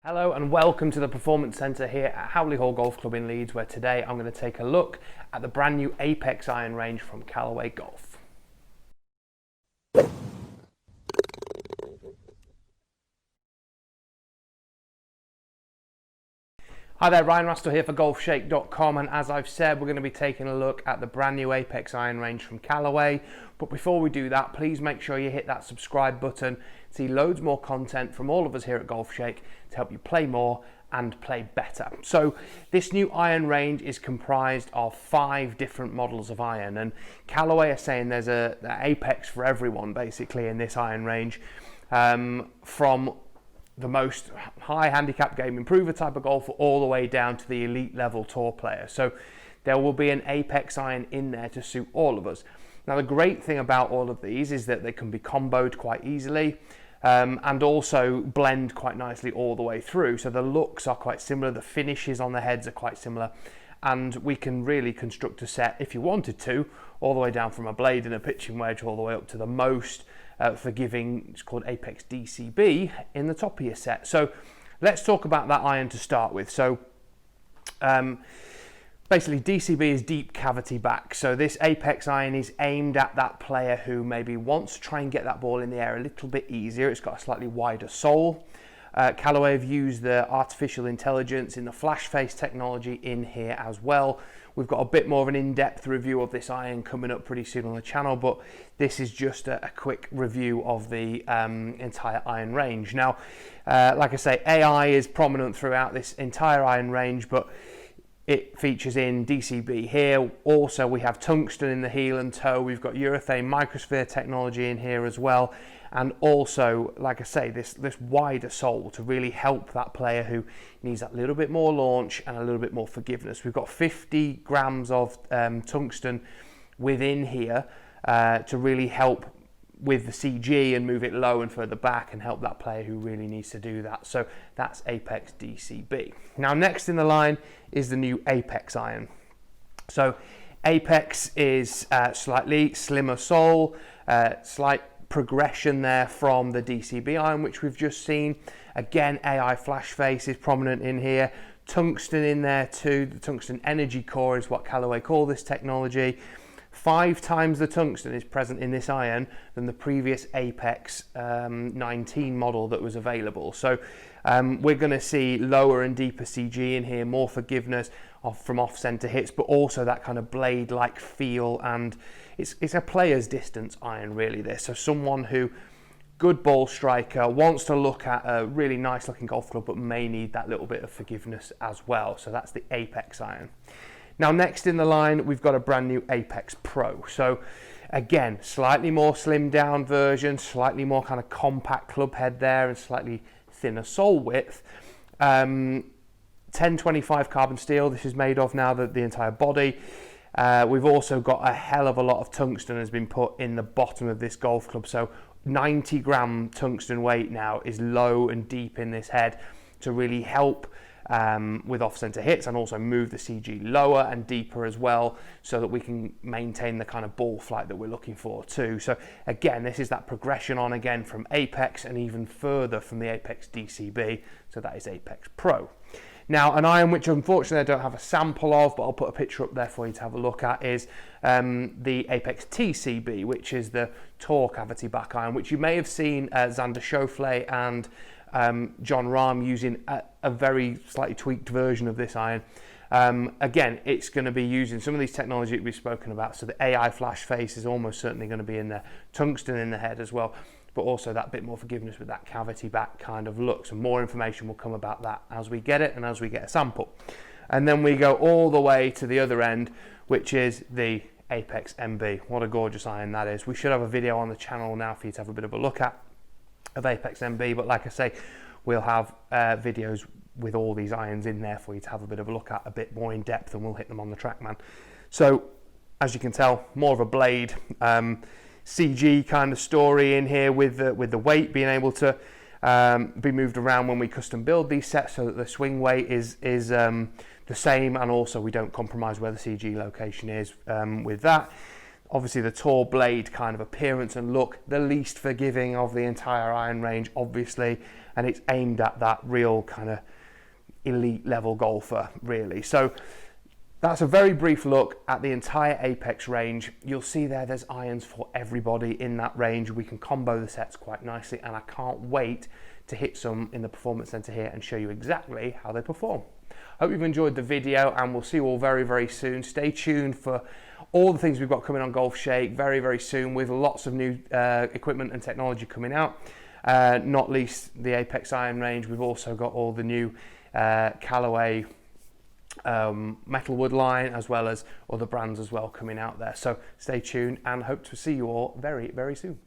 Hello and welcome to the Performance Centre here at Howley Hall Golf Club in Leeds, where today I'm going to take a look at the brand new Apex iron range from Callaway Golf. Hi there, Ryan Rastel here for Golfshake.com, and as I've said, we're going to be taking a look at the brand new Apex iron range from Callaway. But before we do that, please make sure you hit that subscribe button to see loads more content from all of us here at Golfshake to help you play more and play better. So this new iron range is comprised of 5 different models of iron, and Callaway are saying there's an Apex for everyone basically in this iron range, from the most high handicap game improver type of golfer all the way down to the elite level tour player. So there will be an Apex iron in there to suit all of us. Now the great thing about all of these is that they can be comboed quite easily, and also blend quite nicely all the way through. So the looks are quite similar, the finishes on the heads are quite similar, and we can really construct a set, if you wanted to, all the way down from a blade and a pitching wedge all the way up to the most forgiving, it's called Apex DCB, in the top of your set. So let's talk about that iron to start with. So basically DCB is deep cavity back. So this Apex iron is aimed at that player who maybe wants to try and get that ball in the air a little bit easier. It's got a slightly wider sole. Callaway have used the artificial intelligence in the flash face technology in here as well. We've got a bit more of an in-depth review of this iron coming up pretty soon on the channel, but this is just a quick review of the entire iron range. Now, like I say, AI is prominent throughout this entire iron range, but it features in DCB here. Also, we have tungsten in the heel and toe. We've got urethane microsphere technology in here as well. And also, like I say, this wider sole to really help that player who needs that little bit more launch and a little bit more forgiveness. We've got 50 grams of tungsten within here to really help with the CG and move it low and further back and help that player who really needs to do that. So that's Apex DCB. Now next in the line is the new Apex iron. So Apex is slightly slimmer sole, slight progression there from the DCB iron which we've just seen. Again, AI flash face is prominent in here. Tungsten in there too. The tungsten energy core is what Callaway call this technology. 5 times the tungsten is present in this iron than the previous Apex 19 model that was available. So we're going to see lower and deeper CG in here, more forgiveness from off-center hits, but also that kind of blade-like feel, and it's a player's distance iron really this. So someone who, good ball striker, wants to look at a really nice looking golf club but may need that little bit of forgiveness as well. So that's the Apex iron. Now next in the line we've got a brand new Apex Pro. So again, slightly more slimmed down version, slightly more kind of compact club head there and slightly thinner sole width. 1025 carbon steel this is made of now, the entire body. We've also got a hell of a lot of tungsten has been put in the bottom of this golf club. So 90 gram tungsten weight now is low and deep in this head to really help with off-center hits and also move the CG lower and deeper as well, so that we can maintain the kind of ball flight that we're looking for too. So again, this is that progression on again from Apex and even further from the Apex DCB. So that is Apex Pro. Now an iron which unfortunately I don't have a sample of, but I'll put a picture up there for you to have a look at, is the Apex TCB, which is the tour cavity back iron, which you may have seen Xander Schauffele and John Rahm using a very slightly tweaked version of this iron. Again, it's going to be using some of these technology that we've spoken about. So the AI flash face is almost certainly going to be in there, tungsten in the head as well, but also that bit more forgiveness with that cavity back kind of look. So more information will come about that as we get it and as we get a sample. And then we go all the way to the other end, which is the Apex MB. What a gorgeous iron that is. We should have a video on the channel now for you to have a bit of a look at of Apex MB, but like I say, we'll have videos with all these irons in there for you to have a bit of a look at a bit more in depth, and we'll hit them on the TrackMan. So as you can tell, more of a blade CG kind of story in here with the weight being able to be moved around when we custom build these sets, so that the swing weight is the same, and also we don't compromise where the CG location is with that. Obviously the tour blade kind of appearance and look, the least forgiving of the entire iron range, obviously, and it's aimed at that real kind of elite level golfer, really. So that's a very brief look at the entire Apex range. You'll see there's irons for everybody in that range. We can combo the sets quite nicely, and I can't wait to hit some in the Performance Center here and show you exactly how they perform. Hope you've enjoyed the video, and we'll see you all very, very soon. Stay tuned for all the things we've got coming on Golfshake very, very soon, with lots of new equipment and technology coming out. Not least the Apex iron range. We've also got all the new Callaway metalwood line, as well as other brands as well coming out there. So stay tuned, and hope to see you all very, very soon.